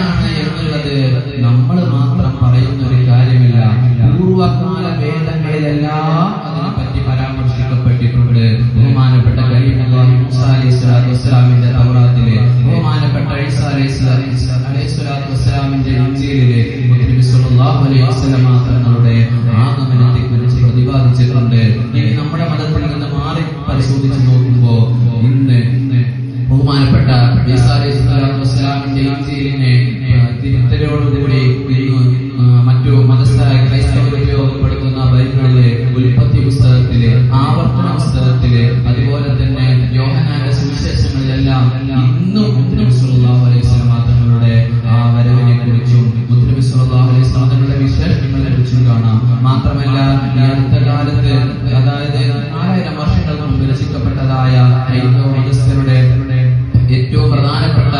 അങ്ങനെയാണ് എന്നുള്ളത് നമ്മൾ മാത്രം പറയുന്ന ഒരു കാര്യമില്ല. പൂർവകാല വേദങ്ങളിലെല്ലാം അതിനെപ്പറ്റി പരാമർശിക്കപ്പെട്ടിട്ടുണ്ട്. ബഹുമാനപ്പെട്ട കലീമുല്ലാഹി മൂസാ അലൈഹിസ്സലാത്തു വസ്സലാമിന്റെ തൗറാത്തിലെ, ബഹുമാനപ്പെട്ട ഈസാ അലൈഹിസ്സലാത്തു വസ്സലാമിന്റെ ഇൻജീലിലെ നബി സല്ലല്ലാഹു അലൈഹി വസല്ലം തങ്ങളുടെ ആഗമനത്തെക്കുറിച്ച് പ്രതിപാദിച്ചിട്ടുണ്ട്. ഇനി നമ്മുടെ മതത്തിൽ നിന്ന് മാറി പരിശോധിച്ച് നോക്കുമ്പോൾ ഇന്ന് ബഹുമാനപ്പെട്ട ഈസാ അലൈഹിസ്സലാത്തു വസ്സലാമിന്റെ ഇൻജീലിനെ തിരുത്തലോടുകൂടി മറ്റു മതസ്ഥരായ ക്രൈസ്തവർ ഉപയോഗപ്പെടുത്തുന്ന ബൈബിളിലെ ഉൽപ്പത്തി പുസ്തകത്തിലെ, ആവർത്തന പുസ്തകത്തിലെ, അതുപോലെ തന്നെ യോഹന്നാന്റെ സുവിശേഷങ്ങളിലെല്ലാം ഇന്നും നബി സല്ലല്ലാഹു അലൈഹി വസല്ലം തങ്ങളുടെ ആ വരവിനെ കുറിച്ചും നബി സല്ലല്ലാഹു അലൈഹി വസല്ലം തങ്ങളുടെ വിശേഷങ്ങളെ കുറിച്ചും കാണാം. മാത്രമല്ല ഈ അടുത്ത കാലത്ത്, അതായത് 4000 വർഷങ്ങൾക്ക് മുമ്പ് രചിക്കപ്പെട്ടതായ ഹൈന്ദവ മതസ്ഥരുടെ ഏറ്റവും പ്രധാനപ്പെട്ട